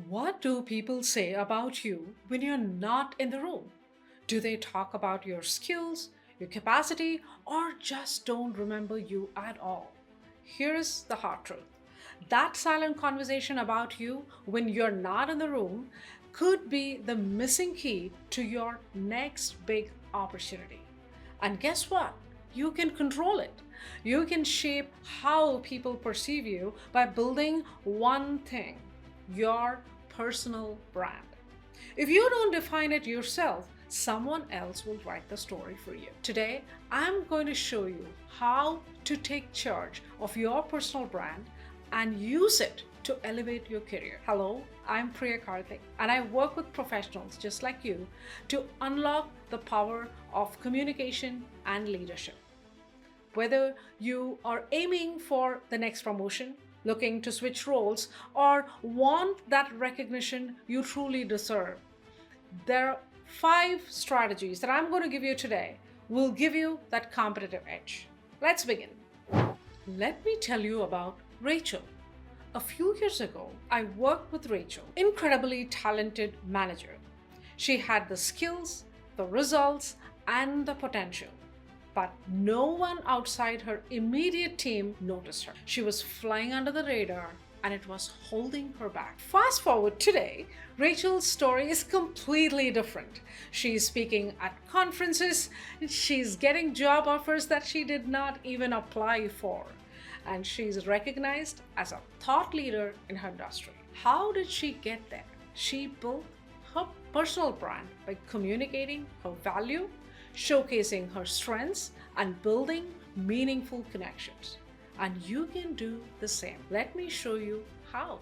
What do people say about you when you're not in the room? Do they talk about your skills, your capacity, or just don't remember you at all? Here's the hard truth. That silent conversation about you when you're not in the room could be the missing key to your next big opportunity. And guess what? You can control it. You can shape how people perceive you by building one thing: your personal brand. If you don't define it yourself, someone else will write the story for you. Today, I'm going to show you how to take charge of your personal brand and use it to elevate your career. Hello, I'm Priya Kartik, and I work with professionals just like you to unlock the power of communication and leadership. Whether you are aiming for the next promotion, looking to switch roles, or want that recognition you truly deserve, there are 5 strategies that I'm going to give you today will give you that competitive edge. Let's begin. Let me tell you about Rachel. A few years ago, I worked with Rachel, incredibly talented manager. She had the skills, the results, and the potential. But no one outside her immediate team noticed her. She was flying under the radar and it was holding her back. Fast forward today, Rachel's story is completely different. She's speaking at conferences, she's getting job offers that she did not even apply for, and she's recognized as a thought leader in her industry. How did she get there? She built her personal brand by communicating her value, showcasing her strengths, and building meaningful connections. And you can do the same. Let me show you how.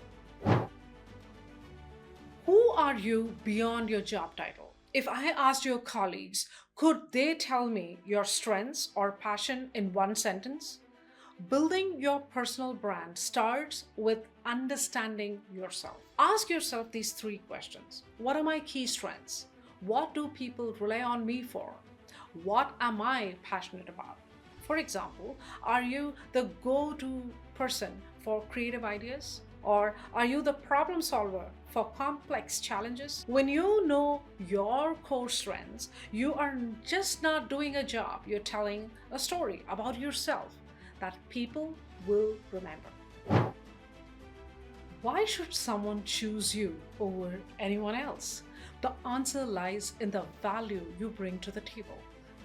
Who are you beyond your job title? If I asked your colleagues, could they tell me your strengths or passion in one sentence? Building your personal brand starts with understanding yourself. Ask yourself these 3 questions. What are my key strengths? What do people rely on me for? What am I passionate about? For example, are you the go to person for creative ideas? Or are you the problem solver for complex challenges? When you know your core strengths, you are just not doing a job, you're telling a story about yourself that people will remember. Why should someone choose you over anyone else? The answer lies in the value you bring to the table.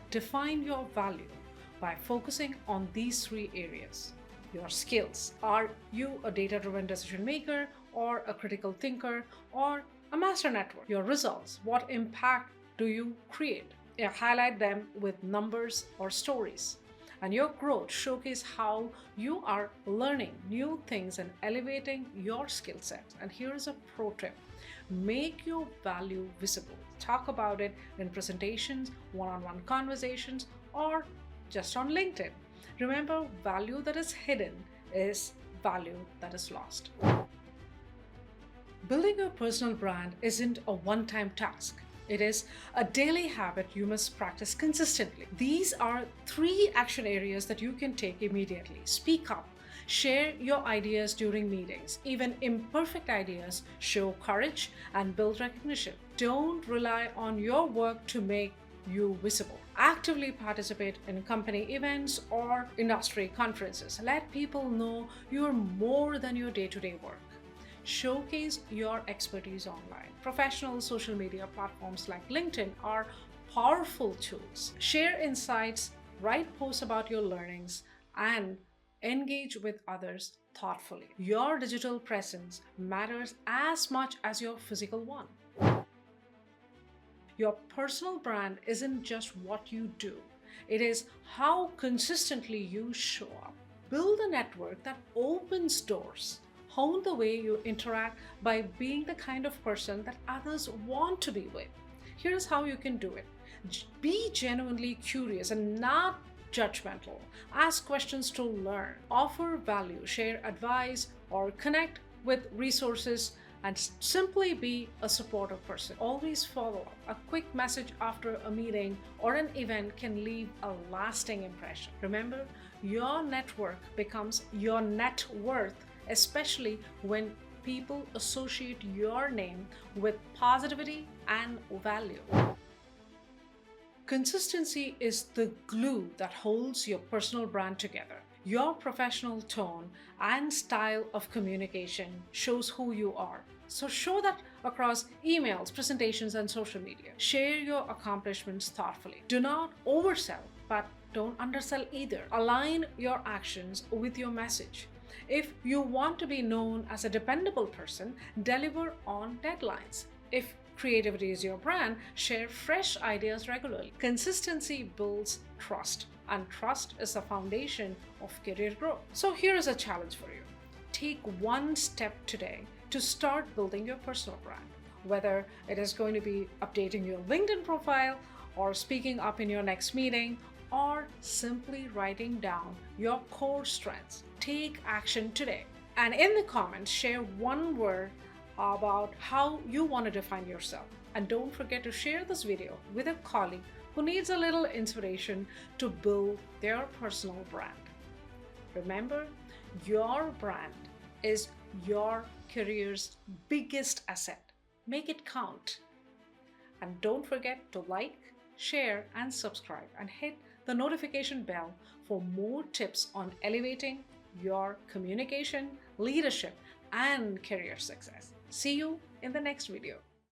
Define your value by focusing on these 3 areas. Your skills. Are you a data driven decision maker, or a critical thinker, or a master network? Your results. What impact do you create? Highlight them with numbers or stories. And your growth, showcase how you are learning new things and elevating your skill set. And here is a pro tip: make your value visible. Talk about it in presentations, one-on-one conversations, or just on LinkedIn. Remember, value that is hidden is value that is lost. Building a personal brand isn't a one-time task. It is a daily habit you must practice consistently. These are 3 action areas that you can take immediately. Speak up. Share your ideas during meetings. Even imperfect ideas show courage and build recognition. Don't rely on your work to make you visible. Actively participate in company events or industry conferences. Let people know you're more than your day-to-day work. Showcase your expertise online. Professional social media platforms like LinkedIn are powerful tools. Share insights, write posts about your learnings, and engage with others thoughtfully. Your digital presence matters as much as your physical one. Your personal brand isn't just what you do, it is how consistently you show up. Build a network that opens doors. Hone the way you interact by being the kind of person that others want to be with. Here's how you can do it. Be genuinely curious and not judgmental. Ask questions to learn. Offer value, share advice, or connect with resources, and simply be a supportive person. Always follow up. A quick message after a meeting or an event can leave a lasting impression. Remember, your network becomes your net worth, especially when people associate your name with positivity and value. Consistency is the glue that holds your personal brand together. Your professional tone and style of communication shows who you are. So show that across emails, presentations, and social media. Share your accomplishments thoughtfully. Do not oversell, but don't undersell either. Align your actions with your message. If you want to be known as a dependable person, deliver on deadlines. If creativity is your brand, share fresh ideas regularly. Consistency builds trust, and trust is the foundation of career growth. So here is a challenge for you. Take one step today to start building your personal brand. Whether it is going to be updating your LinkedIn profile, or speaking up in your next meeting, or simply writing down your core strengths. Take action today. And in the comments, share one word about how you want to define yourself. And don't forget to share this video with a colleague who needs a little inspiration to build their personal brand. Remember, your brand is your career's biggest asset. Make it count. And don't forget to like, share, and subscribe, and hit the notification bell for more tips on elevating your communication, leadership, and career success. See you in the next video.